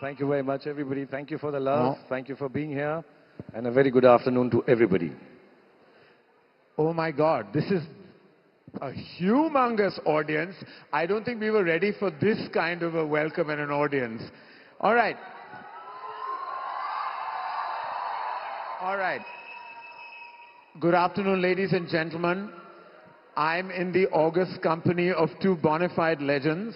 Thank you very much, everybody. Thank you for the love. Thank you for being here. And a very good afternoon to everybody. Oh my God, this is a humongous audience. I don't think we were ready for this kind of a welcome and an audience. All right. All right. Good afternoon, ladies and gentlemen. I'm in the august company of two bona fide legends.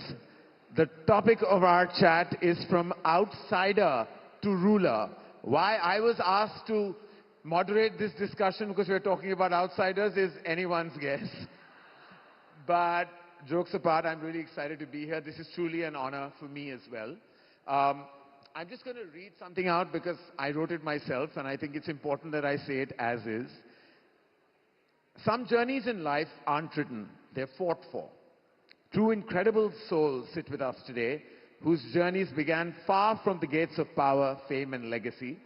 The topic of our chat is from outsider to ruler. Why I was asked to moderate this discussion because we're talking about outsiders is anyone's guess. But jokes apart, I'm really excited to be here. This is truly an honor for me as well. I'm just going to read something out because I wrote it myself and I think it's important that I say it as is. Some journeys in life aren't written, they're fought for. Two incredible souls sit with us today, whose journeys began far from the gates of power, fame, and legacy.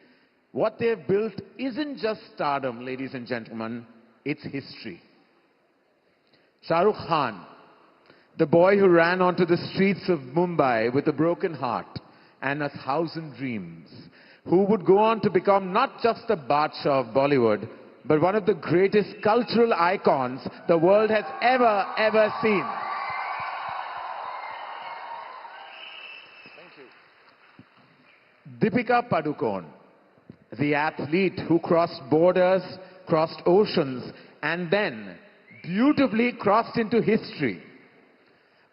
What they've built isn't just stardom, ladies and gentlemen, it's history. Shah Rukh Khan, the boy who ran onto the streets of Mumbai with a broken heart and 1,000 dreams, who would go on to become not just a Badshah of Bollywood, but one of the greatest cultural icons the world has ever seen. Thank you. Deepika Padukone, the athlete who crossed borders, crossed oceans, and then beautifully crossed into history.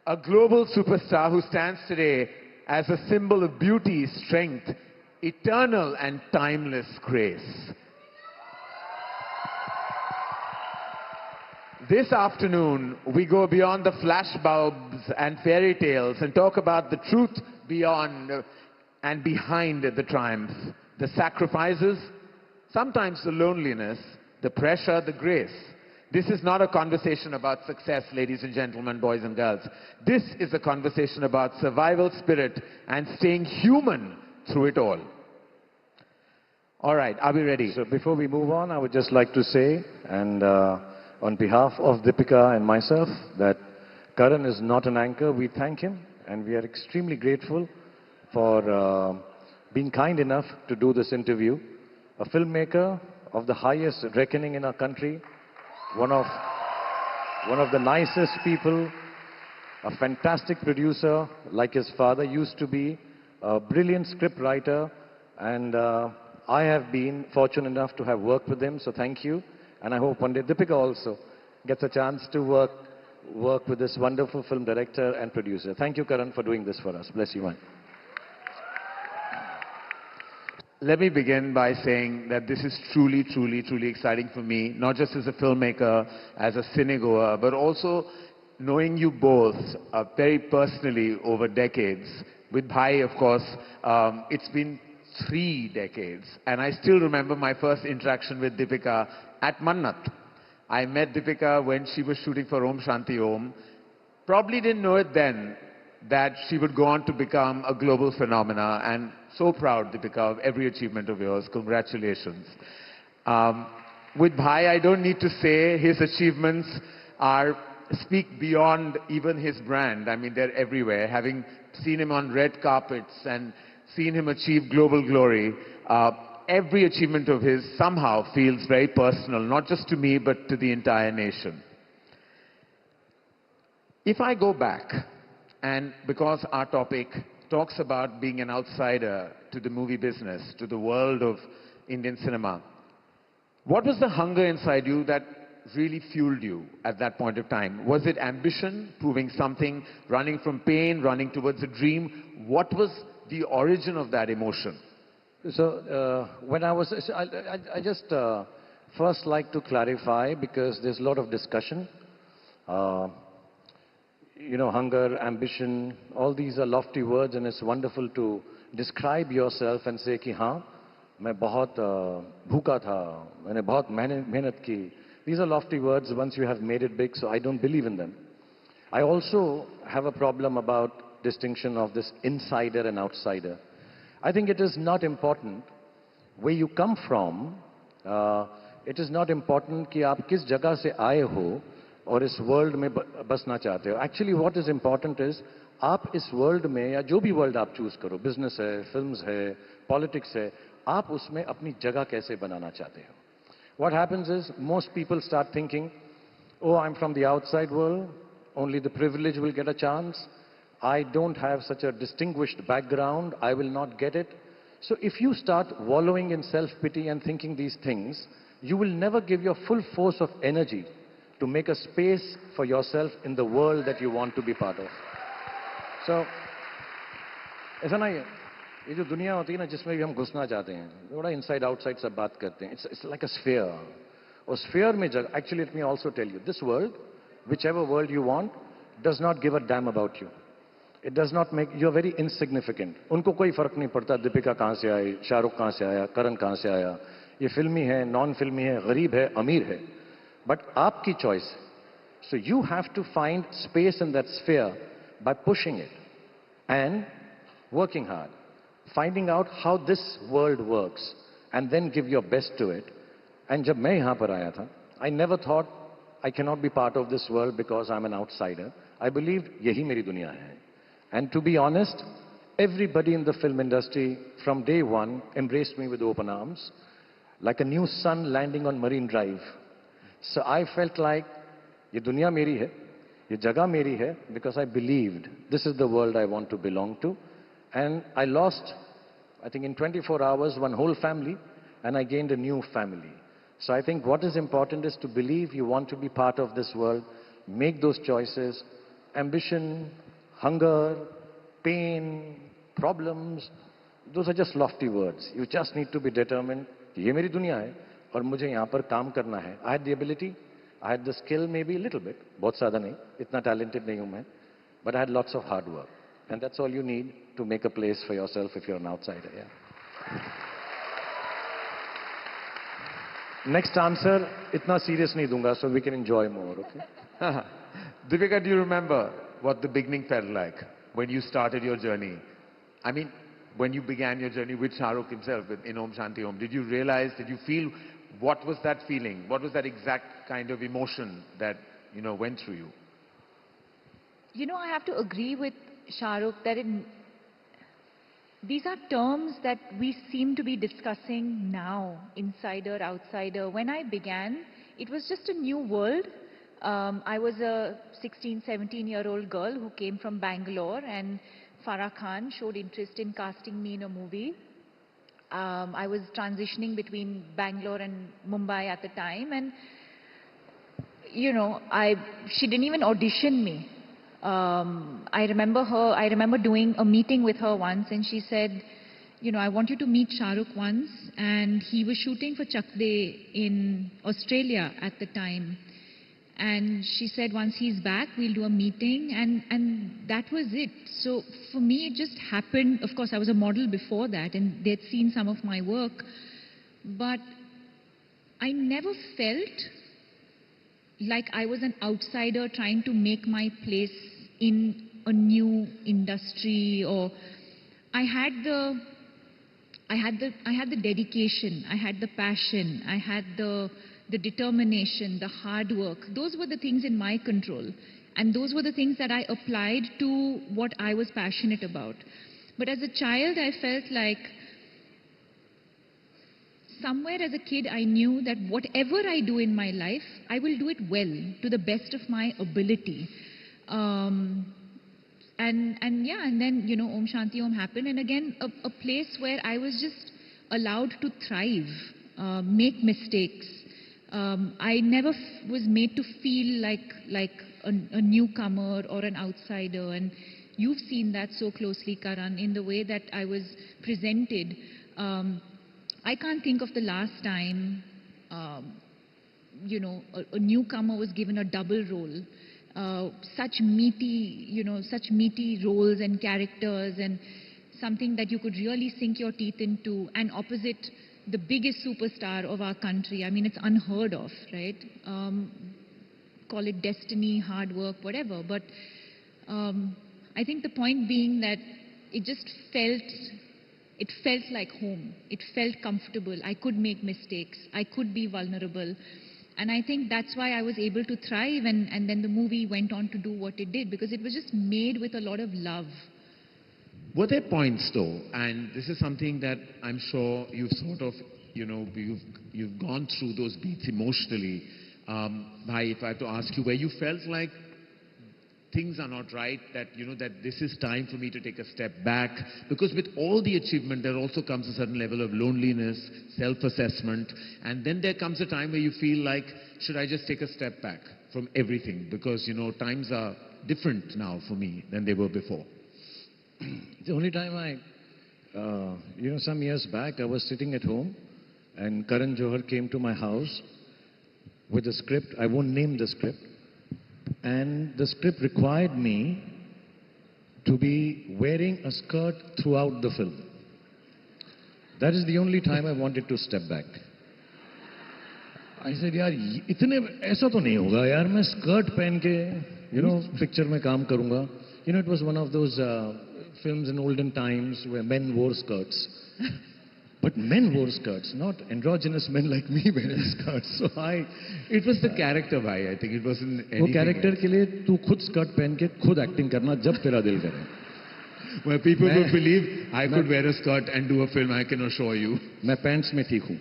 A global superstar who stands today as a symbol of beauty, strength, eternal and timeless grace. This afternoon, we go beyond the flashbulbs and fairy tales and talk about the truth beyond and behind the triumph, the sacrifices, sometimes the loneliness, the pressure, the grace. This is not a conversation about success, ladies and gentlemen, boys and girls. This is a conversation about survival spirit and staying human through it all. All right, are we ready? So before we move on, I would just like to say, and on behalf of Deepika and myself, that Karan is not an anchor. We thank him and we are extremely grateful for being kind enough to do this interview. A filmmaker of the highest reckoning in our country, one of the nicest people, a fantastic producer like his father used to be, a brilliant script writer, and I have been fortunate enough to have worked with him, so thank you. And I hope one day Deepika also gets a chance to work with this wonderful film director and producer. Thank you, Karan, for doing this for us. Bless you, man. Let me begin by saying that this is truly exciting for me, not just as a filmmaker, as a cinegoer, but also knowing you both very personally over decades. With Bhai, of course, it's been 3 decades. And I still remember my first interaction with Deepika at Mannat. I met Deepika when she was shooting for Om Shanti Om. Probably didn't know it then that she would go on to become a global phenomena, and so proud, Deepika, of every achievement of yours. Congratulations. With Bhai, I don't need to say his achievements speak beyond even his brand. I mean, they're everywhere. Having seen him on red carpets and seen him achieve global glory, every achievement of his somehow feels very personal, not just to me, but to the entire nation. If I go back, and because our topic talks about being an outsider to the movie business, to the world of Indian cinema, what was the hunger inside you that really fueled you at that point of time? Was it ambition, proving something, running from pain, running towards a dream? What was the origin of that emotion? So when I just first like to clarify, because there's a lot of discussion. You know, hunger, ambition, all these are lofty words, and it's wonderful to describe yourself and say कि हाँ मैं बहुत भूखा था, मैंने बहुत मेहनत की. These are lofty words once you have made it big, so I don't believe in them. I also have a problem about distinction of this insider and outsider. I think it is not important where you come from. It is not important कि आप किस जगह से आए हो और इस world में बसना चाहते हो. Actually, what is important is आप इस वर्ल्ड में या जो भी वर्ल्ड आप चूज करो, बिजनेस है, फिल्म्स है, पॉलिटिक्स है, आप उसमें अपनी जगह कैसे बनाना चाहते हो. What happens is most people start thinking, oh, I'm from the outside world, only the privileged will get a chance. I don't have such a distinguished background, I will not get it. So if you start wallowing in self-pity and thinking these things, you will never give your full force of energy to make a space for yourself in the world that you want to be part of. So, ऐसा नहीं है. ये जो दुनिया होती है ना जिसमें भी हम घुसना चाहते हैं, थोड़ा इनसाइड आउटसाइड सब बात करते हैं. It's like a sphere. और sphere में जगह, actually let me also tell you, this world, whichever world you want, does not give a damn about you. It does not make you very insignificant. उनको कोई फर्क नहीं पड़ता दीपिका कहाँ से आई, शाहरुख कहाँ से आया, करण कहाँ से आया, ये फिल्मी है, नॉन फिल्मी है, गरीब है, अमीर है. बट आपकी choice. So you have to find space in that sphere by pushing it and working hard, finding out how this world works, and then give your best to it. And जब मैं यहाँ पर आया था, I never thought I cannot be part of this world because I'm an outsider. I believed यही मेरी दुनिया है. And to be honest, everybody in the film industry from day one embraced me with open arms, like a new sun landing on Marine Drive. So I felt like ये दुनिया मेरी है, ये जगह मेरी है, because I believed this is the world I want to belong to. And I lost, I think in 24 hours, one whole family, and I gained a new family. So I think what is important is to believe you want to be part of this world, make those choices. Ambition, hunger, pain, problems, those are just lofty words. You just need to be determined. ये मेरी दुनिया है और मुझे यहाँ पर काम करना है. I had the ability, I had the skill maybe a little bit, बहुत ज़्यादा नहीं, इतना talented नहीं हूँ मैं, but I had lots of hard work. And that's all you need to make a place for yourself if you're an outsider. Yeah. Next answer, इतना serious नहीं दूंगा, so we can enjoy more, okay? Deepika, do you remember what the beginning felt like when you started your journey? I mean, when you began your journey with Shah Rukh himself in Om Shanti Om, did you realize, did you feel, what was that feeling? What was that exact kind of emotion that, went through you? I have to agree with Shah Rukh that these are terms that we seem to be discussing now, insider, outsider. When I began, it was just a new world. I was a 16, 17-year-old girl who came from Bangalore, and Farah Khan showed interest in casting me in a movie. I was transitioning between Bangalore and Mumbai at the time, and she didn't even audition me. I remember doing a meeting with her once, and she said, I want you to meet Shah Rukh once, and he was shooting for Chak De in Australia at the time. And she said, once he's back, we'll do a meeting, and that was it. So for me, it just happened. Of course, I was a model before that, and they'd seen some of my work, but I never felt like I was an outsider trying to make my place in a new industry. Or I had the dedication, I had the passion, I had the determination, the hard work. Those were the things in my control, and those were the things that I applied to what I was passionate about. But as a child, I felt like somewhere as a kid, I knew that whatever I do in my life, I will do it well, to the best of my ability. And then, Om Shanti Om happened. And again, a place where I was just allowed to thrive, make mistakes. I never was made to feel like a newcomer or an outsider. And you've seen that so closely, Karan, in the way that I was presented. I can't think of the last time, a newcomer was given a double role. Such meaty roles and characters, and something that you could really sink your teeth into, and opposite the biggest superstar of our country. I mean, it's unheard of, right? Call it destiny, hard work, whatever. But I think the point being that it just felt like home. It felt comfortable. I could make mistakes. I could be vulnerable. And I think that's why I was able to thrive, and then the movie went on to do what it did, because it was just made with a lot of love. Were there points though, and this is something that I'm sure you've sort of, you've gone through those beats emotionally, Bhai, if I have to ask you, where you felt like things are not right, that, that this is time for me to take a step back? Because with all the achievement, there also comes a certain level of loneliness, self-assessment, and then there comes a time where you feel like, should I just take a step back from everything? Because, times are different now for me than they were before. The only time some years back, I was sitting at home and Karan Johar came to my house with a script. I won't name the script. And the script required me to be wearing a skirt throughout the film. That is the only time I wanted to step back. I said, यार इतने ऐसा तो नहीं होगा यार मैं skirt पहन के पिक्चर में काम करूंगा. It was one of those films in olden times where men wore skirts. But men wore skirts, not androgynous men like me wearing skirts. So it was the character, bhai. I think it wasn't anything. वो character के लिए तू खुद skirt पहन के खुद acting करना जब तेरा दिल करे. Where people would believe I could wear a skirt and do a film, I can assure you. मैं pants में ठीक हूँ.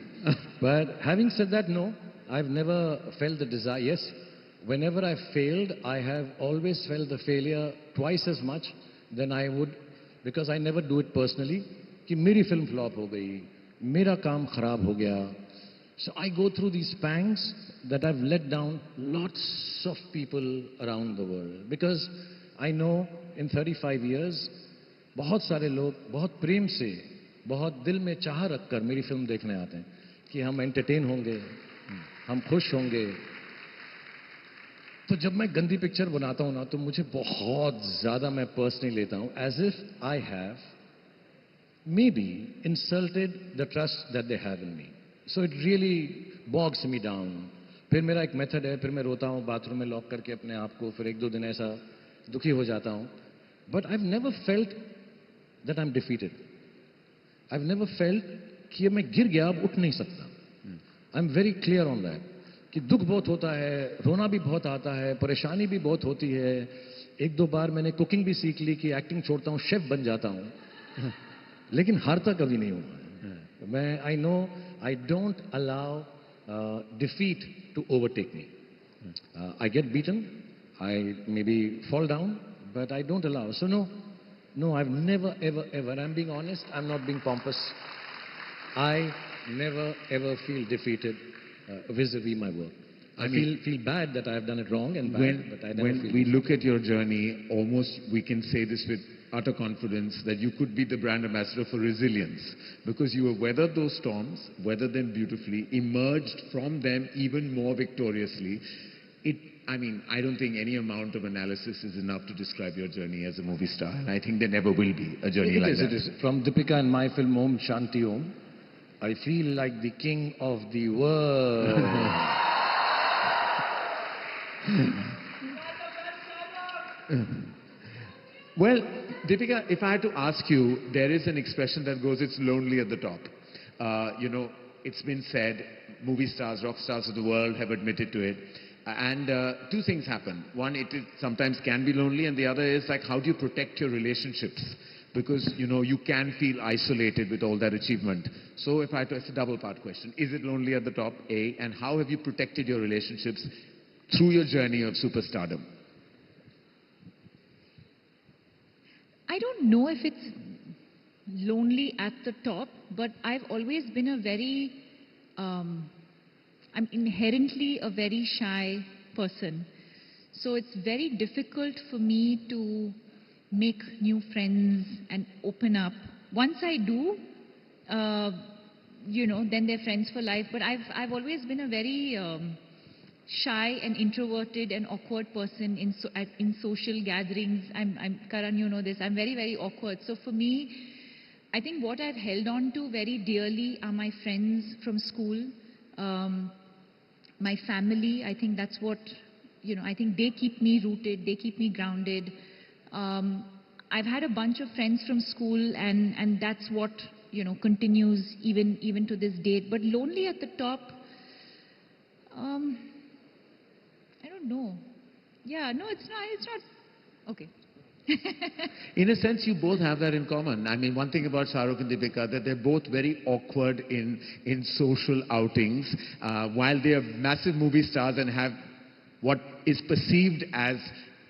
But having said that, no, I've never felt the desire. Yes, whenever I failed, I have always felt the failure twice as much than I would, because I never do it personally. कि मेरी film flop हो गई, मेरा काम खराब हो गया. So I go through these pangs that I've let down lots of people around the world, because I know in 35 years बहुत सारे लोग बहुत प्रेम से, बहुत दिल में चाह रखकर मेरी फिल्म देखने आते हैं कि हम एंटरटेन होंगे, हम खुश होंगे. तो जब मैं गंदी पिक्चर बनाता हूँ ना, तो मुझे बहुत ज़्यादा मैं पर्सनली लेता हूँ, as if I have maybe insulted the trust that they have in me. So it really bogs me down. फिर मेरा एक मेथड है, फिर मैं रोता हूँ बाथरूम में लॉक करके अपने आप को, फिर एक दो दिन ऐसा दुखी हो जाता हूँ. But I've never felt that I'm defeated. I've never felt कि मैं गिर गया अब उठ नहीं सकता. I'm very clear on that. कि दुख बहुत होता है, रोना भी बहुत आता है, परेशानी भी बहुत होती है. एक दो बार मैंने कुकिंग भी सीख ली कि एक्टिंग छोड़ता हूँ, शेफ बन जाता हूँ. लेकिन हारता कभी नहीं हूँ मैं. I know I don't allow defeat to overtake me. I get beaten, I maybe fall down, but I don't allow. So no, I've never ever, I'm being honest, I'm not being pompous. I never ever feel defeated vis-a-vis my work. I feel bad that I have done it wrong and bad, but I never feel. When we look at your journey, almost we can say this with utter confidence that you could be the brand ambassador for resilience, because you have weathered those storms, weathered them beautifully, emerged from them even more victoriously. I don't think any amount of analysis is enough to describe your journey as a movie star, and I think there never will be a journey like that. It is. From Deepika and my film Om Shanti Om, I feel like the king of the world. Well, Deepika, if I had to ask you, there is an expression that goes, it's lonely at the top. It's been said, movie stars, rock stars of the world have admitted to it. And two things happen. One, it sometimes can be lonely, and the other is like, how do you protect your relationships? Because, you can feel isolated with all that achievement. So if I had to, it's a double-part question. Is it lonely at the top, A? And how have you protected your relationships through your journey of superstardom? I don't know if it's lonely at the top, but I've always been a very, I'm inherently a very shy person. So it's very difficult for me to make new friends and open up. Once I do, then they're friends for life. But I've always been a very shy and introverted and awkward person in social gatherings. Karan, you know this. I'm very, very awkward. So for me, I think what I've held on to very dearly are my friends from school, my family. I think that's what, I think they keep me rooted, they keep me grounded. I've had a bunch of friends from school, and that's what, continues even to this date. But lonely at the top, know. Yeah, no, it's not. It's not. Okay. In a sense, you both have that in common. I mean, one thing about Shah Rukh and Deepika, that they're both very awkward in social outings. While they are massive movie stars and have what is perceived as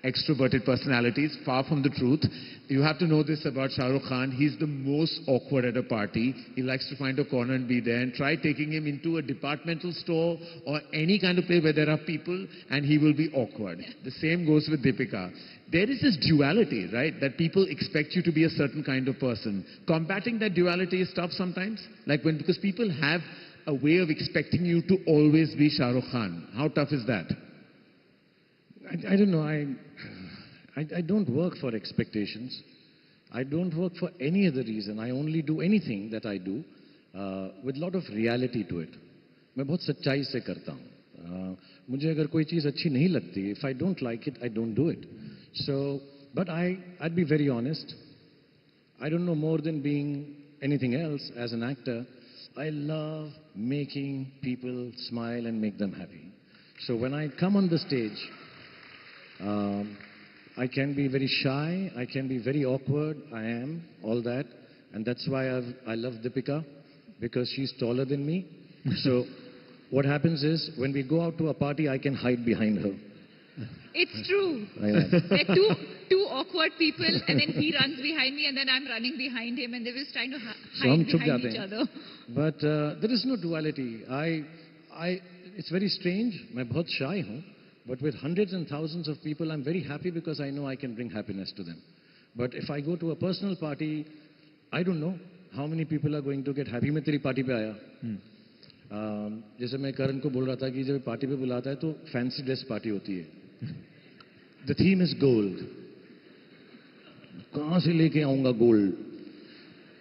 extroverted personalities, far from the truth. You have to know this about Shah Rukh Khan. He's the most awkward at a party. He likes to find a corner and be there. And try taking him into a departmental store or any kind of place where there are people and he will be awkward. The same goes with Deepika. There is this duality, right? That people expect you to be a certain kind of person. Combating that duality is tough sometimes. Because people have a way of expecting you to always be Shah Rukh Khan. How tough is that? I don't know. I don't work for expectations. I don't work for any other reason. I only do anything that I do with a lot of reality to it. मैं बहुत सच्चाई से करता हूँ. मुझे अगर कोई चीज़ अच्छी नहीं लगती, if I don't like it, I don't do it. So, but I'd be very honest. I don't know more than being anything else as an actor. I love making people smile and make them happy. So when I come on the stage, I can be very shy, I can be very awkward, I am, all that. And that's why I love Deepika, because she's taller than me. So what happens is, when we go out to a party, I can hide behind her. It's true. Like two awkward people, and then he runs behind me, and then I'm running behind him, and they're just trying to hide behind each other. But there is no duality. It's very strange. मैं बहुत shy हूँ. But with hundreds and thousands of people, I'm very happy because I know I can bring happiness to them. But if I go to a personal party, I don't know how many people are going to get happy. मैं तेरी party पे आया. जैसे मैं करण को बोल रहा था कि जब पार्टी पे बुलाता है तो फैंसी ड्रेस पार्टी होती है. The theme is gold. कहाँ से लेके आऊँगा gold?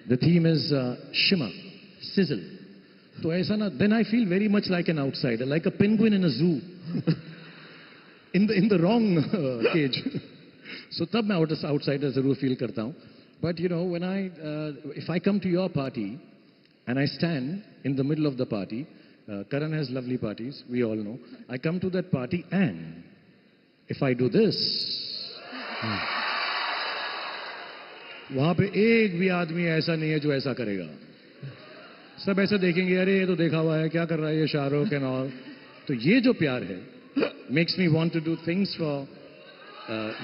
The theme is shimmer, sizzle. तो ऐसा ना, then I feel very much like an outsider, like a penguin in a zoo. in the wrong cage. So तब मैं outsider जरूर feel करता हूँ. But you know, when if I come to your party and I stand in the middle of the party, Karan has lovely parties, we all know. I come to that party and if I do this, वहाँ पे एक भी आदमी ऐसा नहीं है जो ऐसा करेगा. सब ऐसा देखेंगे, अरे ये तो देखा हुआ है, क्या कर रहा है ये शाहरुख and all. तो ये जो प्यार है makes me want to do things for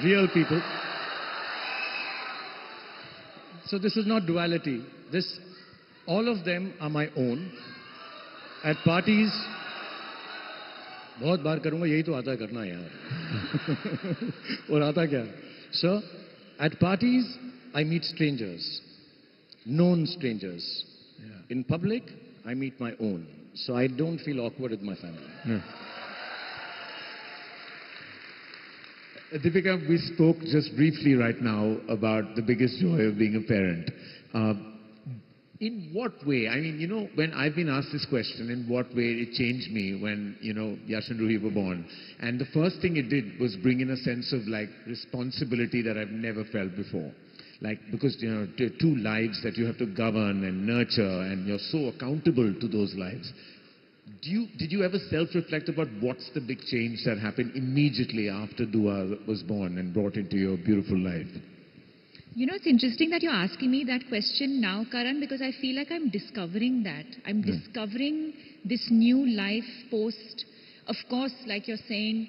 real people. So this is not duality. All of them are my own. At parties, बहुत बार करूँगा, यही तो आता है करना यार. और आता क्या? So at parties, I meet strangers, known strangers. In public, I meet my own. So I don't feel awkward with my family. Deepika, we spoke just briefly right now about the biggest joy of being a parent. In what way? I mean, you know, when I've been asked this question, in what way it changed me when, you know, Yash and Ruhi were born. And the first thing it did was bring in a sense of like responsibility that I've never felt before. Like, because, you know, two lives that you have to govern and nurture, and you're so accountable to those lives. Did you ever self-reflect about what's the big change that happened immediately after Dua was born and brought into your beautiful life? You know, it's interesting that you're asking me that question now, Karan, because I feel like I'm discovering that. I'm discovering this new life post. Of course, like you're saying,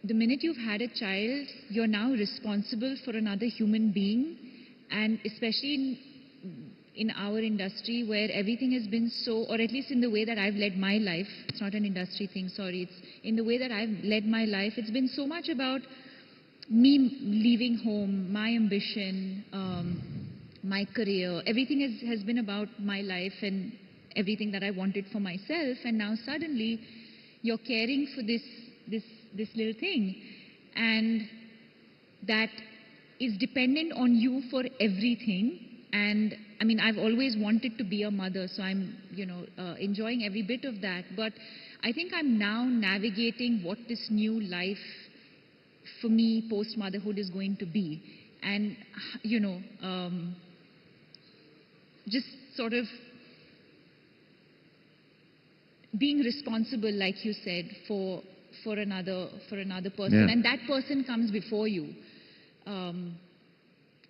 the minute you've had a child, you're now responsible for another human being. And especially in our industry where everything has been so, or at least in the way that I've led my life, it's not an industry thing, sorry, it's in the way that I've led my life, it's been so much about me leaving home, my ambition, my career, everything has been about my life and everything that I wanted for myself, and now suddenly you're caring for this little thing, and that is dependent on you for everything. And I mean, I've always wanted to be a mother, so I'm, you know, enjoying every bit of that. But I think I'm now navigating what this new life for me post-motherhood is going to be. And, you know, just sort of being responsible, like you said, for for another person, Yeah. and that person comes before you.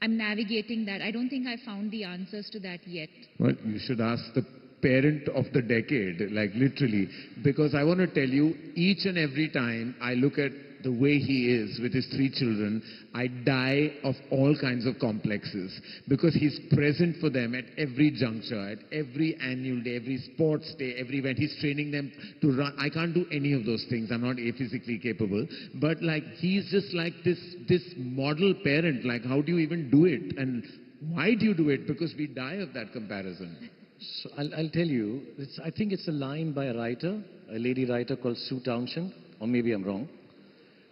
I'm navigating that. I don't think I found the answers to that yet. Well, you should ask the parent of the decade, like literally, because I want to tell you, each and every time I look at the way he is with his 3 children, I die of all kinds of complexes because he's present for them at every juncture, at every annual day, every sports day, every event. He's training them to run. I can't do any of those things. I'm not physically capable. But like, he's just like this model parent. Like, how do you even do it? And why do you do it? Because we die of that comparison. So I'll tell you, I think it's a line by a writer, a lady writer called Sue Townshend, or maybe I'm wrong.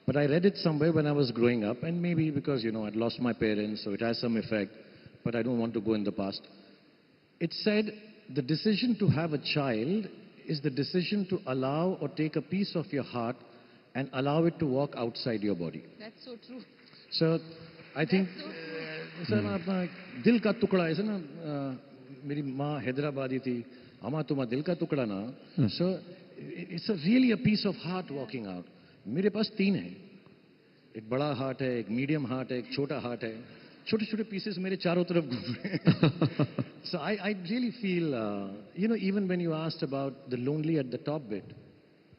But I read it somewhere when I was growing up, and maybe because, I'd lost my parents, so it has some effect, but I don't want to go in the past. It said, the decision to have a child is the decision to allow or take a piece of your heart and allow it to walk outside your body. That's so true. So I think, That's so true. Sir अपना दिल का टुकड़ा ऐसा ना मेरी माँ हैदराबादी थी अमा तुम्हारा दिल का टुकड़ा ना so it's a really a piece of heart walking out. मेरे पास 3 हैं, एक बड़ा हार्ट है, एक मीडियम हार्ट है, एक छोटा हार्ट है, छोटे छोटे पीसेस मेरे चारों तरफ घूम रहे हैं. So I really feel even when you asked about the lonely at the top bit,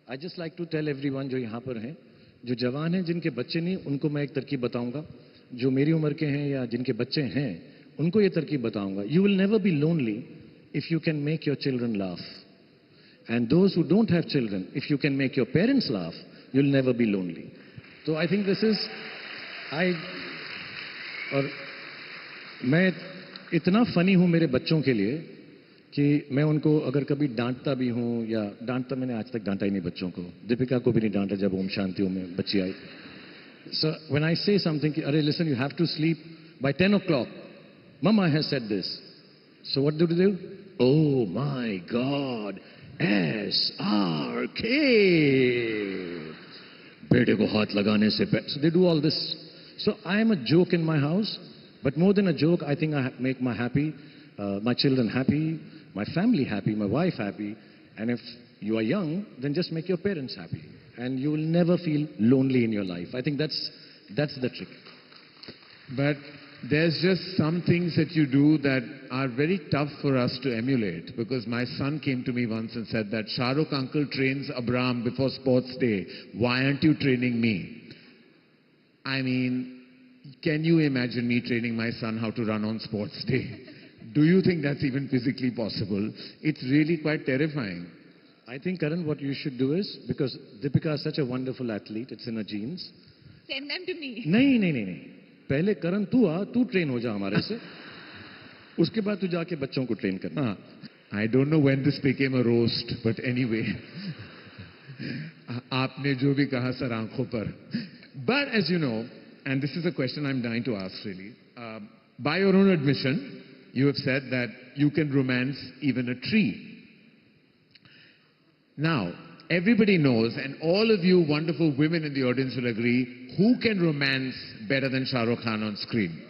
I just like to tell everyone जो यहाँ पर हैं, जो जवान हैं जिनके बच्चे नहीं, उनको मैं एक तरकीब बताऊंगा, जो मेरी उम्र के हैं या जिनके बच्चे हैं उनको ये तरकीब बताऊंगा. You will never be lonely if you can make your children laugh, and those who don't have children, if you can make your parents laugh, you'll never be lonely. So I think this is और मैं इतना funny हूँ मेरे बच्चों के लिए कि मैं उनको अगर कभी डांटता भी हूँ या डांटता, मैंने आज तक डांटा ही नहीं बच्चों को, दीपिका को भी नहीं डांटा जब ओम शांति में बच्ची आई. So when I say something कि अरे listen, you have to sleep by 10 o'clock, Mama has said this. So what do they do? Oh my God, SRK. बेटे को हाथ लगाने से so they do all this. So I am a joke in my house, but more than a joke, I think I make my children happy, my family happy, my wife happy, and if you are young, then just make your parents happy, and you will never feel lonely in your life. I think that's the trick. But there's just some things that you do that are very tough for us to emulate, because my son came to me once and said that Shah Rukh uncle trains Abram before sports day. Why aren't you training me? I mean, can you imagine me training my son how to run on sports day? Do you think that's even physically possible? It's really quite terrifying. I think, Karan, what you should do is, because Deepika is such a wonderful athlete, it's in her genes. Send them to me. नहीं. पहले करण तू train हो जा हमारे से, उसके बाद तू जाके बच्चों को ट्रेन करना. I don't know when this became a roast, but anyway. आपने जो भी कहा सर आंखों पर. But as you know, and this is a question I'm dying to ask really, by your own admission, you have said that you can romance even a tree. Now, everybody knows, and all of you wonderful women in the audience will agree, who can romance better than Shah Rukh Khan on screen?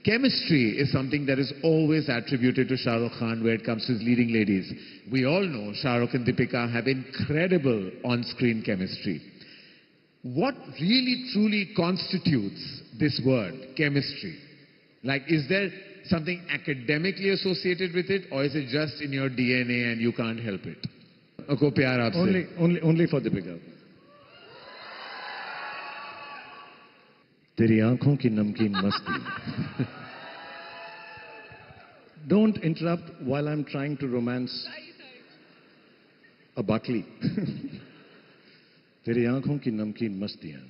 Chemistry is something that is always attributed to Shah Rukh Khan where it comes to his leading ladies. We all know Shah Rukh and Deepika have incredible on-screen chemistry. What really truly constitutes this word, chemistry? Like, is there something academically associated with it, or is it just in your DNA and you can't help it? Ko pyar aapse. Only for Deepika. तेरी आंखों की नमकीन मस्ती. Don't interrupt while I'm trying to romance a Buckley. तेरी आंखों की नमकीन मस्तियां,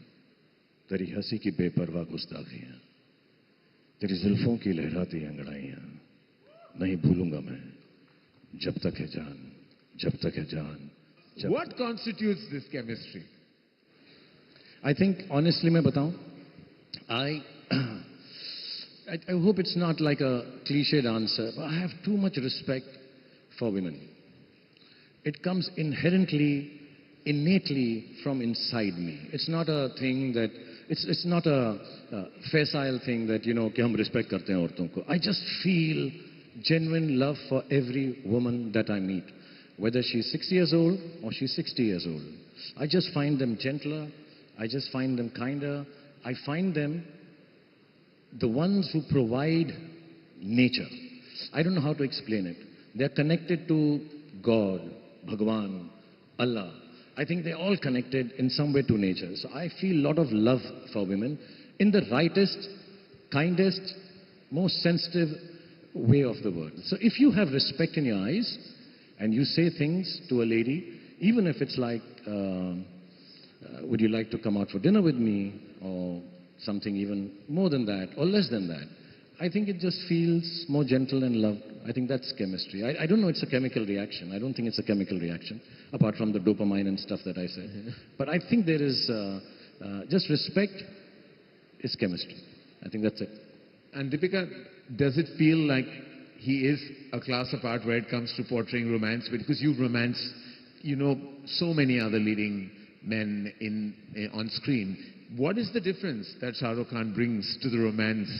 तेरी हंसी की बेपरवाह गुस्ताखियां, तेरी जुल्फों की लहराती अंगड़ाइयां, नहीं भूलूंगा मैं जब तक है जान, जब तक है जान. What constitutes this chemistry? I think, honestly, मैं बताऊं, I hope it's not like a cliched answer, but I have too much respect for women. It comes inherently, innately from inside me. It's not a thing that, it's not a facile thing that, कि हम respect करते हैं औरतों को. I just feel genuine love for every woman that I meet. whether she's 6 years old or she's 60 years old. I just find them gentler. I just find them kinder. I find them the ones who provide nature. I don't know how to explain it. They're connected to God, Bhagwan, Allah. I think they're all connected in some way to nature. So I feel a lot of love for women in the rightest, kindest, most sensitive way of the word. So if you have respect in your eyes and you say things to a lady, even if it's like, would you like to come out for dinner with me, or something even more than that or less than that, I think it just feels more gentle and loved. I think that's chemistry. I don't know it's a chemical reaction. I don't think it's a chemical reaction, apart from the dopamine and stuff that I said. But I think there is just respect is chemistry. I think that's it. And Deepika, does it feel like he is a class apart where it comes to portraying romance? Because you've romanced, you know, so many other leading men on screen. What is the difference that Shah Rukh Khan brings to the romance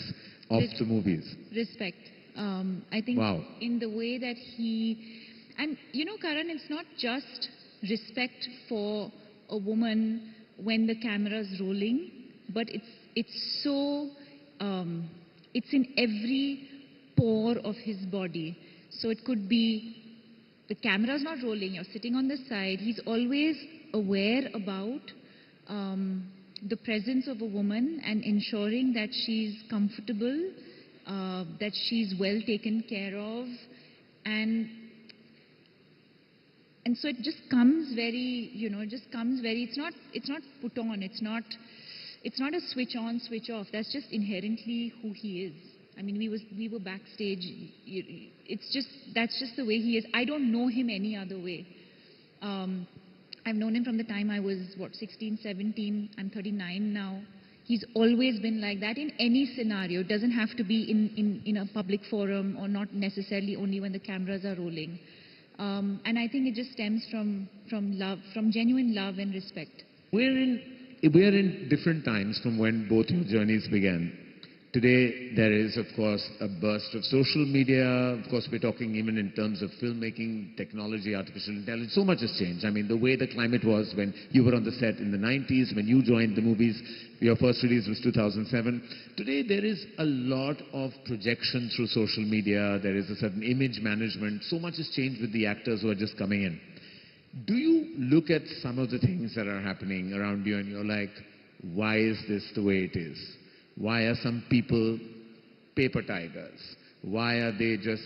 of the movies? Respect. I think Wow. in the way that he... And you know, Karan, it's not just respect for a woman when the camera's rolling, but it's so... it's in every pore of his body. So it could be the camera's not rolling, you're sitting on the side. He's always aware about the presence of a woman and ensuring that she's comfortable, that she's well taken care of, and so it just comes very, you know, it just comes very, it's not put on, it's not a switch on, switch off. That's just inherently who he is. I mean, we were backstage. That's just the way he is. I don't know him any other way. I've known him from the time I was, 16, 17. I'm 39 now. He's always been like that in any scenario. It doesn't have to be in a public forum, or not necessarily only when the cameras are rolling. And I think it just stems from love, from genuine love and respect. We're in different times from when both your journeys began. Today, there is, of course, a burst of social media. Of course, we're talking even in terms of filmmaking, technology, artificial intelligence. So much has changed. I mean, the way the climate was when you were on the set in the 90s, when you joined the movies, your first release was 2007. Today, there is a lot of projection through social media. There is a certain image management. So much has changed with the actors who are just coming in. Do you look at some of the things that are happening around you and you're like, why is this the way it is? Why are some people paper tigers? Why are they just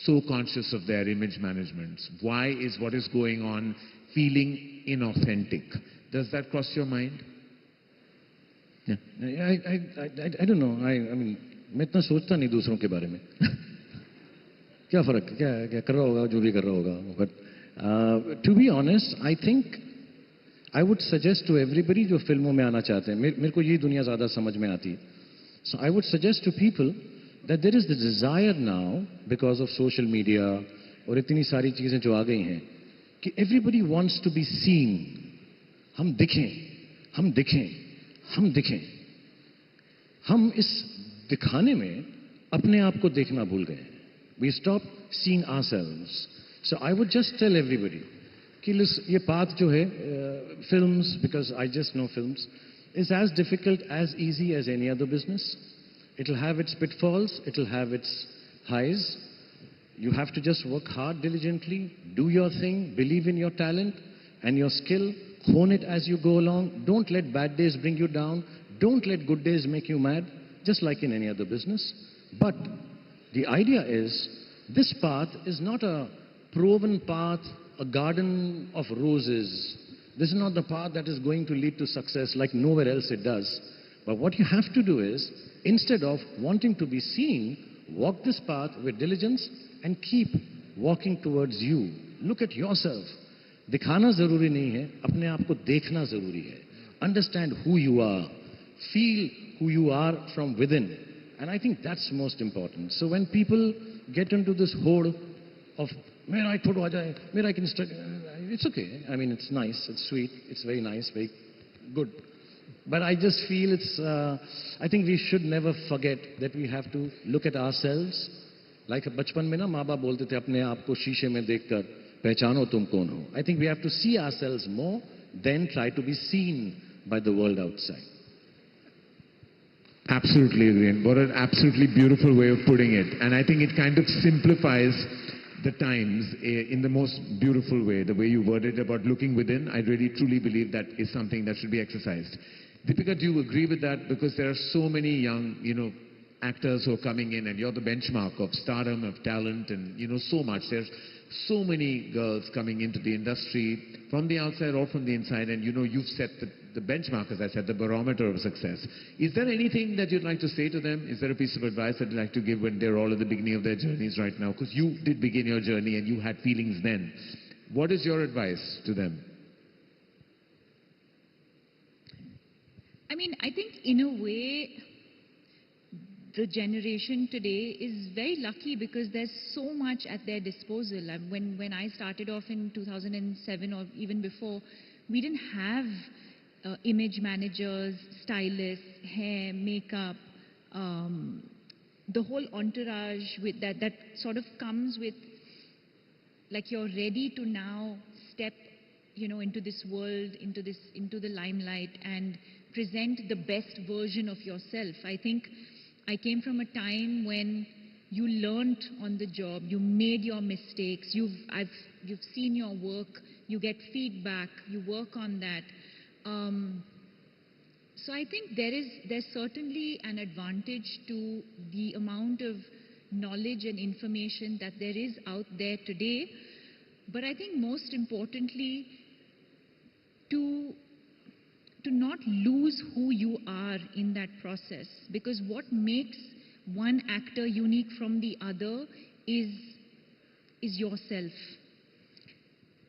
so conscious of their image management? Why is what is going on feeling inauthentic? Does that cross your mind? Yeah. I don't know. I mean, मैं इतना सोचता नहीं दूसरों के बारे में. क्या फर्क? क्या कर रहा होगा जो भी कर रहा होगा. But to be honest, I think I would suggest to everybody जो फिल्मों में आना चाहते हैं, मेरे को ये दुनिया ज़्यादा समझ में आती है. So I would suggest to people that there is the desire now, because of social media और इतनी सारी चीज़ें जो आ गई हैं, कि everybody wants to be seen. हम दिखें, हम दिखें, हम दिखें. हम इस दिखाने में अपने आप को देखना भूल गए. We stop seeing ourselves. So I would just tell everybody कि ये path जो है, films, because I just know films, is as difficult, as easy as any other business. It'll have its pitfalls, it'll have its highs. You have to just work hard diligently, do your thing, believe in your talent and your skill, hone it as you go along. Don't let bad days bring you down. Don't let good days make you mad, just like in any other business. But the idea is, this path is not a proven path, a garden of roses. This is not the path that is going to lead to success like nowhere else it does. But what you have to do is, instead of wanting to be seen, walk this path with diligence and keep walking towards you. Look at yourself. दिखाना जरूरी नहीं है, अपने आप को देखना जरूरी है. Understand who you are. Feel who you are from within. And I think that's most important. So when people get into this hole of मेरा एक फोटो आ जाए, मेरा एक Instagram, it's okay. I mean, it's nice, it's sweet, it's very nice, very good. But I just feel I think we should never forget that we have to look at ourselves. Like बचपन में ना माँ बाप बोलते थे अपने आप को शीशे में देखकर पहचानो तुम कौन हो. I think we have to see ourselves more than try to be seen by the world outside. Absolutely agree. And what an absolutely beautiful way of putting it. And I think it kind of simplifies the times in the most beautiful way. The way you worded about looking within, I really truly believe that is something that should be exercised. Deepika, do you agree with that? Because there are so many young, actors who are coming in, and you're the benchmark of stardom, of talent, and, so much. There's so many girls coming into the industry from the outside or from the inside, and, you've set the benchmark, as I said, the barometer of success. Is there anything that you'd like to say to them? Is there a piece of advice that you'd like to give when they're all at the beginning of their journeys right now? Because you did begin your journey and you had feelings then. What is your advice to them? I mean, I think in a way, the generation today is very lucky because there's so much at their disposal. When I started off in 2007 or even before, we didn't have image managers, stylists, hair, makeup, the whole entourage with that sort of comes with, like, you're ready to now step, into this world, into the limelight and present the best version of yourself. I think I came from a time when you learnt on the job, you made your mistakes, you've seen your work, you get feedback, you work on that. So I think there's certainly an advantage to the amount of knowledge and information that there is out there today. But I think most importantly, to not lose who you are in that process. Because what makes one actor unique from the other is yourself.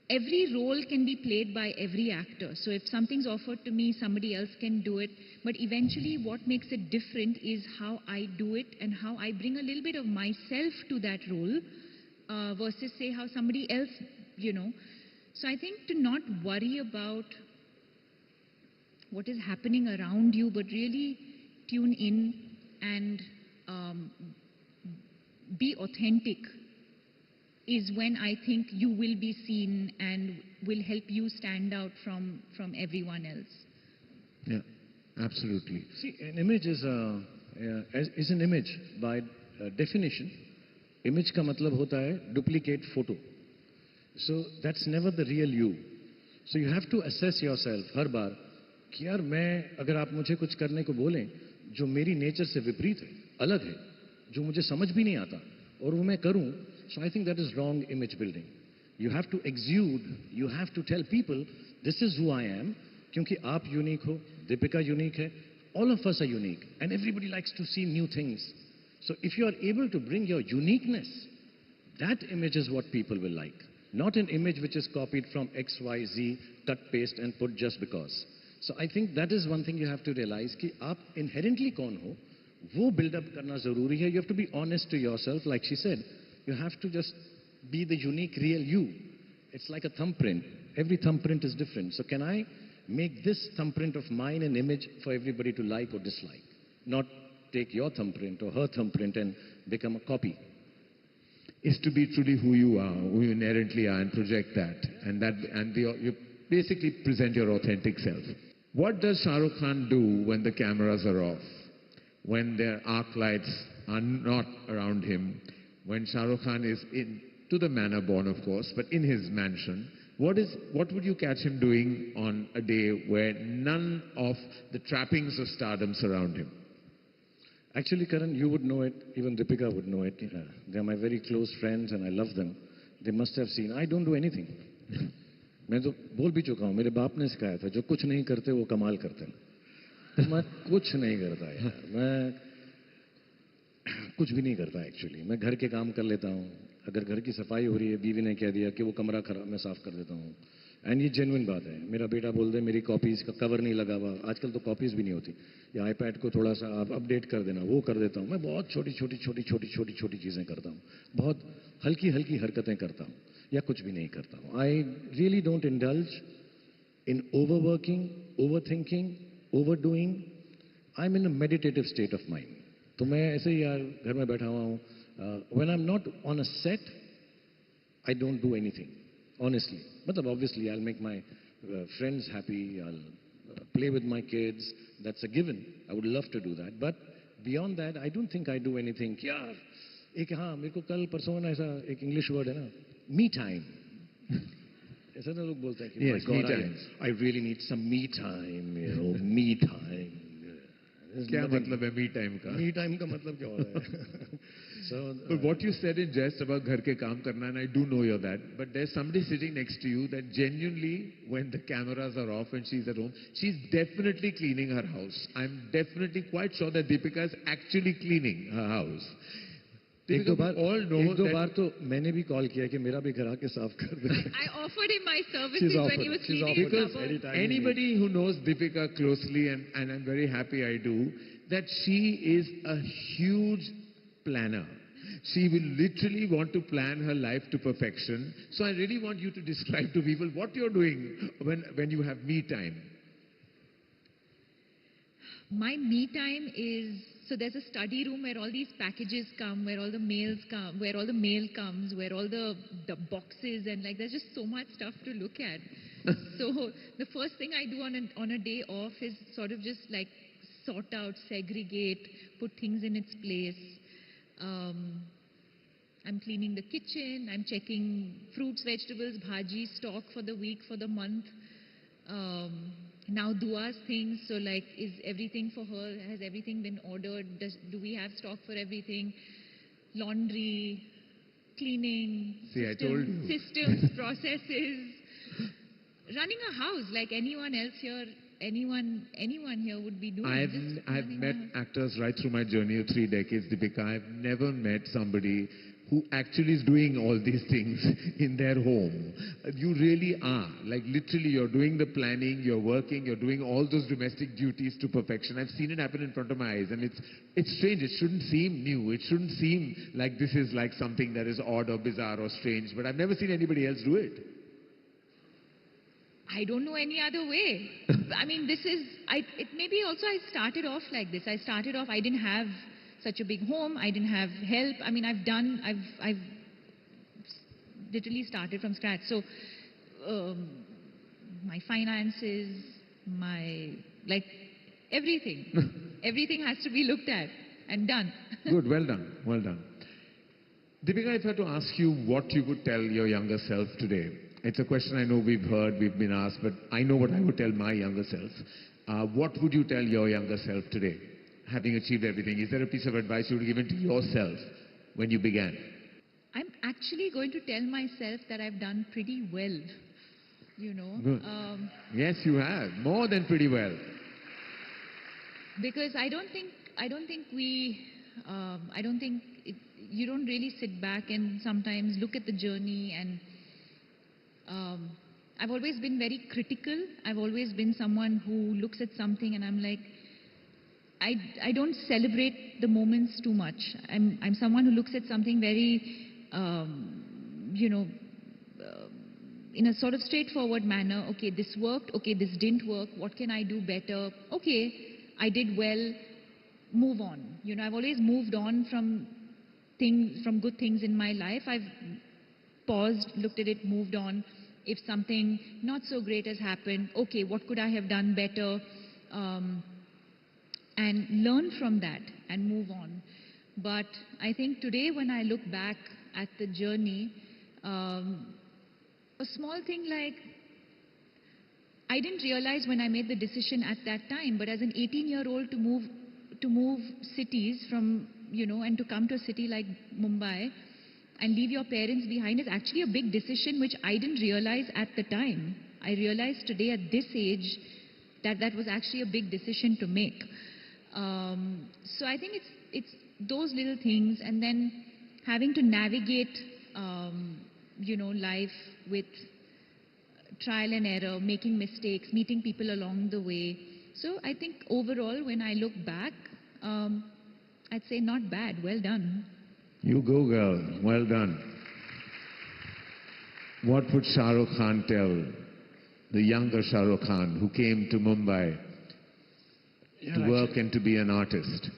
Every role can be played by every actor. So if something's offered to me, somebody else can do it. But eventually what makes it different is how I do it and how I bring a little bit of myself to that role versus say how somebody else, So I think to not worry about what is happening around you, but really tune in and be authentic is when I think you will be seen and will help you stand out from everyone else. Yeah, absolutely. See, an image is an image by definition. Image का मतलब होता है duplicate photo. So that's never the real you. So you have to assess yourself हर बार कि यार मैं अगर आप मुझे कुछ करने को बोलें जो मेरी नेचर से विपरीत है, अलग है, जो मुझे समझ भी नहीं आता और वो मैं करूं, so I think that is wrong image building. You have to exude, you have to tell people this is who I am, क्योंकि आप unique हो, Deepika unique है, all of us are unique and everybody likes to see new things. So if you are able to bring your uniqueness, that image is what people will like. Not an image which is copied from X, Y, Z, cut, paste and put just because. So I think that is one thing you have to realize कि आप inherently कौन हो, वो build up करना ज़रूरी है. You have to be honest to yourself, like she said. You have to just be the unique real you. It's like a thumbprint. Every thumbprint is different. So can I make this thumbprint of mine an image for everybody to like or dislike? Not take your thumbprint or her thumbprint and become a copy. Is to be truly who you are, who you inherently are, and project that, you basically present your authentic self. What does Shah Rukh Khan do when the cameras are off, when their arc lights are not around him, when Shah Rukh Khan is to the manner born, of course, but in his mansion? What would you catch him doing on a day where none of the trappings of stardom surround him? Actually, Karan, you would know it, even Deepika would know it. They're my very close friends and I love them. They must have seen. I don't do anything. मैं तो बोल भी चुका हूँ, मेरे बाप ने सिखाया था, जो कुछ नहीं करते वो कमाल करते हैं. तो मैं कुछ नहीं करता यार, मैं कुछ भी नहीं करता एक्चुअली. मैं घर के काम कर लेता हूँ. अगर घर की सफाई हो रही है, बीवी ने कह दिया कि वो कमरा खराब, मैं साफ कर देता हूँ. एंड ये जेन्युइन बात है. मेरा बेटा बोल दे मेरी कॉपीज का कवर नहीं लगा हुआ, आजकल तो कॉपीज भी नहीं होती, या आईपैड को थोड़ा सा आप अपडेट कर देना, वो कर देता हूँ. मैं बहुत छोटी छोटी चीज़ें करता हूँ, बहुत हल्की हल्की हरकतें करता हूँ, या कुछ भी नहीं करता हूँ. I really don't indulge in over working, over thinking, over doing. I am in a meditative state of mind. तो मैं ऐसे ही यार घर में बैठा हुआ हूँ. When I am not on a set, I don't do anything. honestly. Matlab, obviously, I'll make my friends happy, I'll play with my kids, that's a given. I would love to do that. But beyond that, I don't think I do anything. यार, एक हाँ, मेरे को कल परसों ना ऐसा एक इंग्लिश वर्ड है ना, me time. ऐसा ना लोग बोलते हैं कि Yes, my God, me time. I really need some me time, you know, me time. There's क्या nothing- मतलब है me time का? Me time का मतलब क्या होता है? So, But what you said in jest about घर के काम करना, and I do know you're that, but there's somebody sitting next to you that genuinely, when the cameras are off and she's at home, she's definitely cleaning her house. I'm definitely quite sure that Deepika is actually cleaning her house. एक दो Deepika, bar we all know एक दो that बार तो मैंने भी call किया कि मेरा भी घर आके साफ कर दे. I offered him my She's services when offered. he was She's cleaning offered. his because cupboard. Anytime you anybody who knows Deepika closely, and I'm very happy I do, that she is a huge planner. She will literally want to plan her life to perfection. So I really want you to describe to people what you're doing when you have me time. My me time is, so there's a study room where all these packages come, where all the mails come, where all the mail comes, where all the boxes, and like there's just so much stuff to look at. So the first thing I do on a day off is sort of just like sort out, segregate, put things in its place. I'm cleaning the kitchen, I'm checking fruits, vegetables, bhaji, stock for the week, for the month. Now Dua's things, so like is everything for her, has everything been ordered, do we have stock for everything? Laundry, cleaning, See, I told you. systems, processes. Running a house like anyone else here, anyone here would be doing. Just I've running met a house. actors right through my journey of 3 decades, Deepika. I've never met somebody who actually is doing all these things in their home. You really are. Like literally you're doing the planning, you're working, you're doing all those domestic duties to perfection. I've seen it happen in front of my eyes, and it's strange. It shouldn't seem new. It shouldn't seem like this is like something that is odd or bizarre or strange, but I've never seen anybody else do it. I don't know any other way. I mean, maybe also I started off like this. I started off, I didn't have such a big home. I didn't have help. I mean, I've literally started from scratch. So, my finances, like, everything. Everything has to be looked at and done. Good, well done, well done. Deepika, if I had to ask you what you would tell your younger self today, it's a question I know we've heard, we've been asked, but I know what I would tell my younger self. What would you tell your younger self today, having achieved everything? Is there a piece of advice you would have given to yourself when you began? I'm actually going to tell myself that I've done pretty well, you know. Good. Yes, you have. More than pretty well. Because I don't think you don't really sit back and sometimes look at the journey, and I've always been very critical. I've always been someone who looks at something and I'm like, I don't celebrate the moments too much. I'm someone who looks at something very, you know, in a sort of straightforward manner. Okay, this worked. Okay, this didn't work. What can I do better? Okay, I did well. Move on. You know, I've always moved on from good things in my life. I've paused, looked at it, moved on. If something not so great has happened, okay, what could I have done better? And learn from that and move on. But I think today when I look back at the journey, a small thing like, I didn't realize when I made the decision at that time, but as an 18-year-old to move cities from, you know, and to come to a city like Mumbai and leave your parents behind is actually a big decision which I didn't realize at the time. I realized today at this age that that was actually a big decision to make. So I think it's those little things, and then having to navigate, you know, life with trial and error, making mistakes, meeting people along the way. So I think overall, when I look back, I'd say not bad, well done. You go, girl. Well done. What would Shah Rukh Khan tell the younger Shah Rukh Khan who came to Mumbai to work and to be an artist?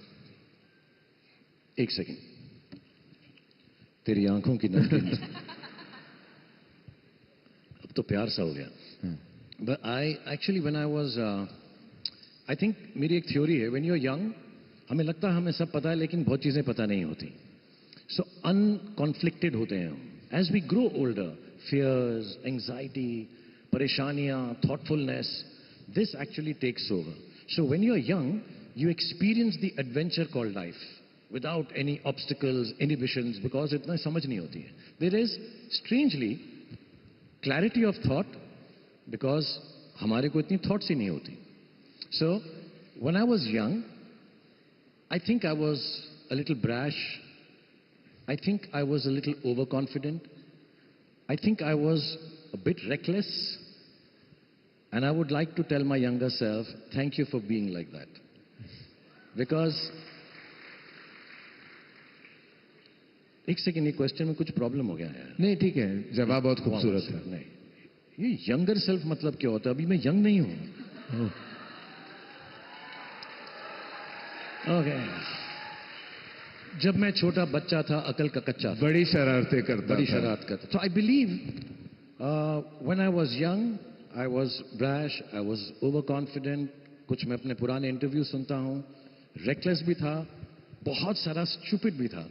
एक second, तेरी आंखों की नमकीन तो प्यार सा हो गया. But I actually, when I was, I think मेरी एक theory है, when you're young, हमें लगता है हमें सब पता है, लेकिन बहुत चीजें पता नहीं होती. So unconflicted होते हैं हम. As we grow older, fears, anxiety, परेशानियां, thoughtfulness, this actually takes over. So when you're young, you experience the adventure called life without any obstacles, inhibitions, because इतना समझ नहीं होती है. There is strangely clarity of thought because हमारे को इतनी thoughts ही नहीं होती. So when I was young, I think I was a little brash. I think I was a little overconfident. I think I was a bit reckless. And I would like to tell my younger self, thank you for being like that. Because एक second, ये question में कुछ problem हो गया है. नहीं ठीक है, जवाब बहुत खूबसूरत है. नहीं, ये यंगर सेल्फ मतलब क्या होता है? अभी मैं यंग नहीं हूं. ओके. जब मैं छोटा बच्चा था, अकल का कच्चा था, बड़ी शरारतें करता बड़ी था. शरारत करता. So I believe when I was young, I was brash, I was overconfident. कुछ मैं अपने पुराने इंटरव्यू सुनता हूं, reckless भी था, बहुत सारा stupid भी था.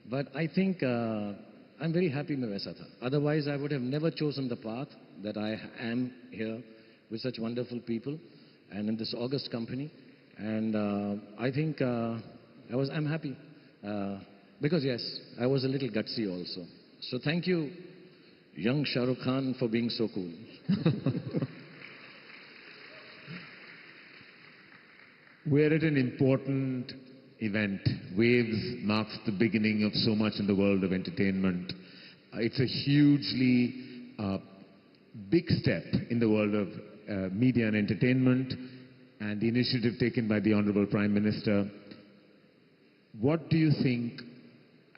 But I think I'm very happy मैं वैसा था. Otherwise I would have never chosen the path that I am here with such wonderful people and in this august company. And I think I'm happy because yes, I was a little gutsy also. So thank you, young Shah Rukh Khan, for being so cool. We're at an important event. Waves marks the beginning of so much in the world of entertainment. It's a hugely big step in the world of media and entertainment, and the initiative taken by the Honorable Prime Minister. What do you think,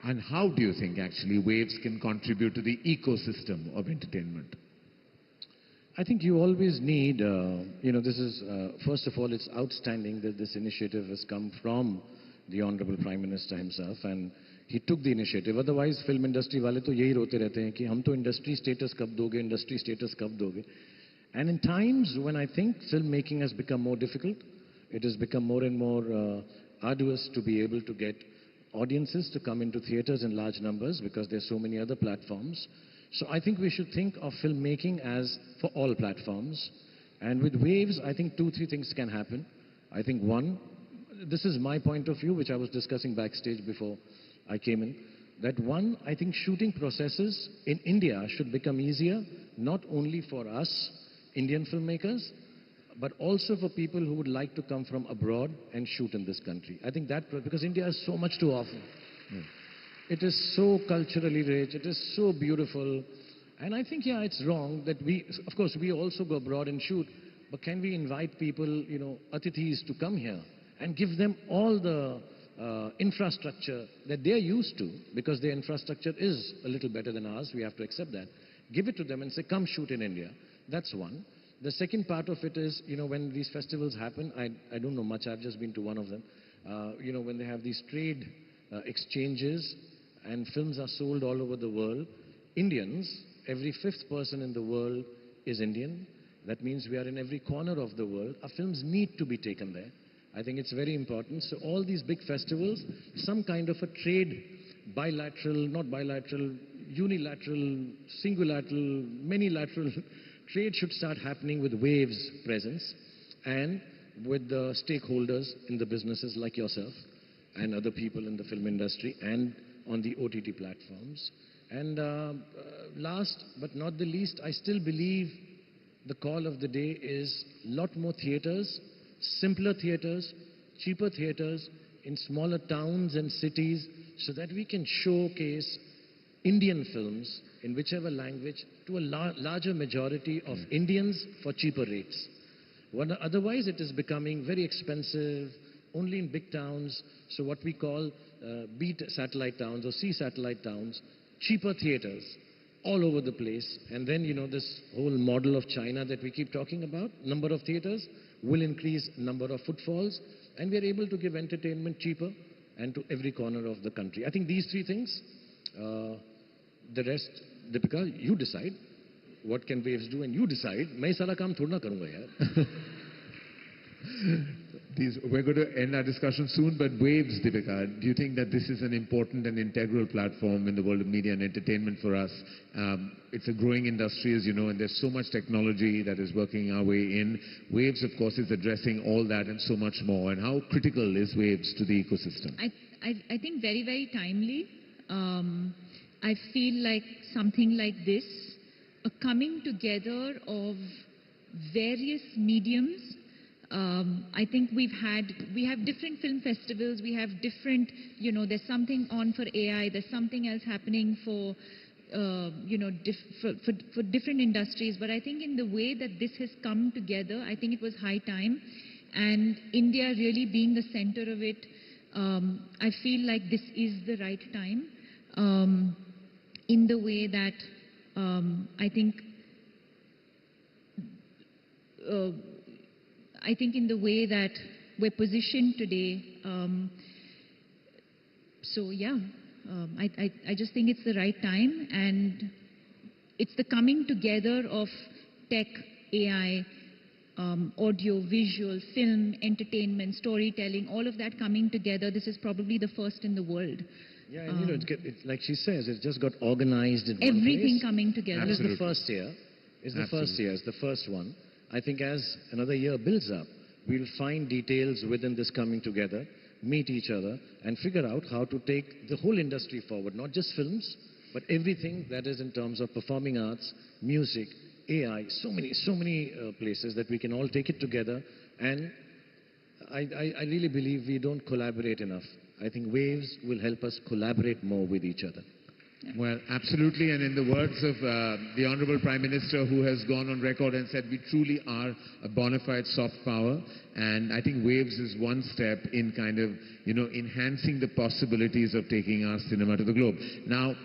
and how do you think actually Waves can contribute to the ecosystem of entertainment? I think you always need, this is, first of all, it's outstanding that this initiative has come from the Honorable Prime Minister himself, and he took the initiative. Otherwise, film industry वाले तो यही रोते रहते हैं कि हम तो industry status कब दोगे, industry status कब दोगे. And in times when I think filmmaking has become more difficult, it has become more and more arduous to be able to get audiences to come into theaters in large numbers because there's so many other platforms. So I think we should think of filmmaking as for all platforms. And with Waves, I think 2-3 things can happen. I think one, this is my point of view, which I was discussing backstage before I came in, that one, I think shooting processes in India should become easier, not only for us, Indian filmmakers, but also for people who would like to come from abroad and shoot in this country. I think that, because India has so much to offer. It is so culturally rich, it is so beautiful. And I think, yeah, it's wrong that we, of course, we also go abroad and shoot, but can we invite people, atithis to come here and give them all the infrastructure that they're used to, because their infrastructure is a little better than ours, we have to accept that. Give it to them and say, come shoot in India. That's one. The second part of it is, when these festivals happen, I don't know much, I've just been to one of them, when they have these trade exchanges and films are sold all over the world, Indians, every 5th person in the world is Indian. That means we are in every corner of the world. Our films need to be taken there. I think it's very important. So all these big festivals, some kind of a trade, bilateral, not bilateral, unilateral, singulateral, many-lateral trade should start happening with Waves presence and with the stakeholders in the businesses like yourself and other people in the film industry and on the OTT platforms. And last but not the least, I still believe the call of the day is a lot more theaters, simpler theaters, cheaper theaters in smaller towns and cities so that we can showcase Indian films in whichever language to a larger majority of Indians for cheaper rates. Otherwise, it is becoming very expensive, only in big towns, so what we call B satellite towns or C satellite towns, cheaper theaters all over the place. And then, this whole model of China that we keep talking about, number of theaters will increase number of footfalls, and we are able to give entertainment cheaper and to every corner of the country. I think these 3 things, the rest, Deepika, you decide. what can Waves do, and you decide. मैं ये सारा काम थोड़ा ना करूँगा यार. We're going to end our discussion soon, but Waves, Deepika, do you think that this is an important and integral platform in the world of media and entertainment for us? It's a growing industry, as you know, and there's so much technology that is working our way in. Waves, of course, is addressing all that and so much more. And how critical is Waves to the ecosystem? I think very, very timely. I feel like something like this, a coming together of various mediums. I think we have different film festivals, we have different, there's something on for AI, there's something else happening for, for different industries. But I think in the way that this has come together, I think it was high time. And India really being the center of it, I feel like this is the right time. In the way that I think in the way that we're positioned today, so yeah, I just think it's the right time, and it's the coming together of tech, AI, audio, visual, film, entertainment, storytelling, all of that coming together. This is probably the first in the world. Yeah, and it's like she says, it's just got organized in one everything place. Coming together. And it's the first year. It's the first year. It's the first one. I think as another year builds up, we'll find details within this coming together, meet each other, and figure out how to take the whole industry forward, not just films, but everything that is in terms of performing arts, music, AI, so many places that we can all take it together. And I really believe we don't collaborate enough. I think Waves will help us collaborate more with each other. Well, absolutely, and in the words of the Honorable Prime Minister, who has gone on record and said we truly are a bona fide soft power, and I think Waves is one step in kind of, enhancing the possibilities of taking our cinema to the globe. Now,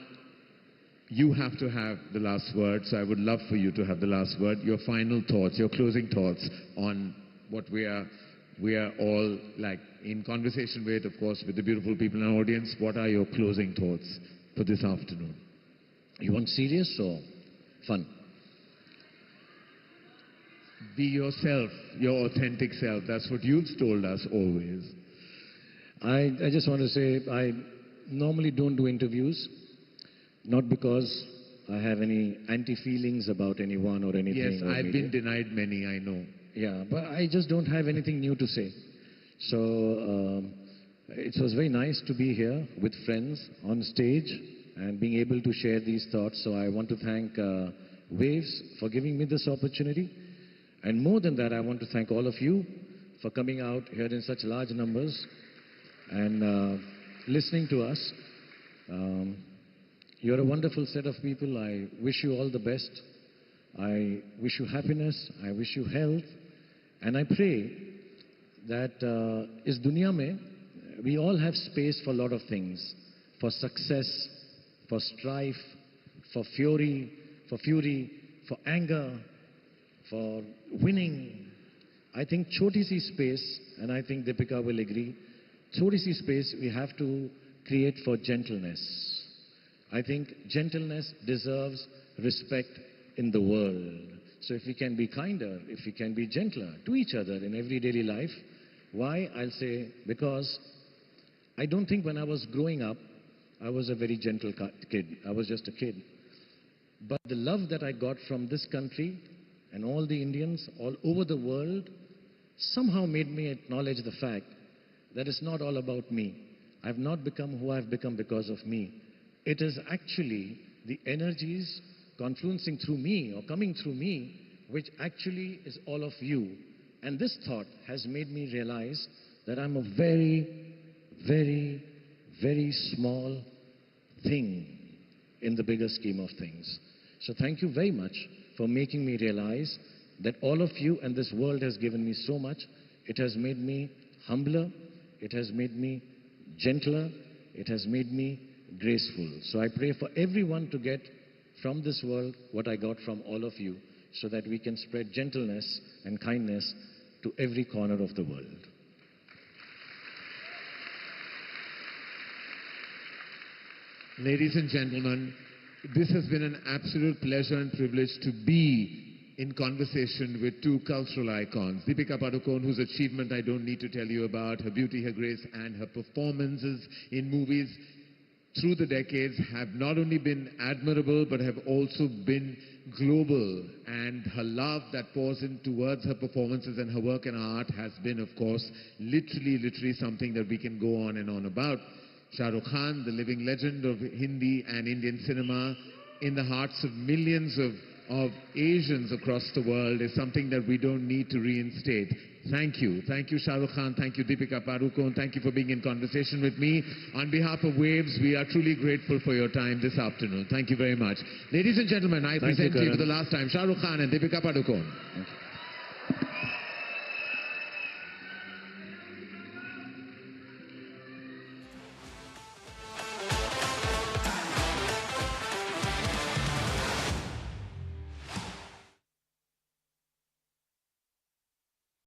you have to have the last word, so I would love for you to have the last word. Your final thoughts, your closing thoughts on what we are all like in conversation with, of course, with the beautiful people in our audience. What are your closing thoughts for this afternoon? You want serious or fun? Be yourself, your authentic self. That's what you've told us always. I just want to say, I normally don't do interviews, not because I have any anti-feelings about anyone or anything. Yes, I've been denied many, I know. Yeah, but I just don't have anything new to say. So, it was very nice to be here with friends on stage and being able to share these thoughts. So I want to thank Waves for giving me this opportunity. And more than that, I want to thank all of you for coming out here in such large numbers and listening to us. You're a wonderful set of people. I wish you all the best. I wish you happiness. I wish you health. And I pray that is dunya mein, we all have space for a lot of things, for success, for strife, for fury, for anger, for winning. I think choti si space, and I think Deepika will agree, choti si space we have to create for gentleness. I think gentleness deserves respect in the world. So if we can be kinder, if we can be gentler to each other in every daily life, why? I'll say because I don't think when I was growing up, I was a very gentle kid. I was just a kid. But the love that I got from this country and all the Indians all over the world somehow made me acknowledge the fact that it's not all about me. I've not become who I've become because of me. It is actually the energies confluencing through me or coming through me, which actually is all of you. And this thought has made me realize that I'm a very, very, very small thing in the bigger scheme of things. So thank you very much for making me realize that all of you and this world has given me so much. It has made me humbler. It has made me gentler. It has made me graceful. So I pray for everyone to get from this world what I got from all of you, so that we can spread gentleness and kindness to every corner of the world. Ladies and gentlemen, This has been an absolute pleasure and privilege to be in conversation with two cultural icons. Deepika Padukone, whose achievement I don't need to tell you about, her beauty, her grace, and her performances in movies through the decades have not only been admirable but have also been global, and her love that pours in towards her performances and her work and art has been, of course, literally something that we can go on and on about. Shah Rukh Khan, the living legend of Hindi and Indian cinema, in the hearts of millions of Asians across the world, is something that we don't need to reinstate. Thank you. Thank you, Shah Rukh Khan. Thank you, Deepika Padukone. Thank you for being in conversation with me. On behalf of Waves, we are truly grateful for your time this afternoon. Thank you very much. Ladies and gentlemen, I present to you for the last time Shah Rukh Khan and Deepika Padukone.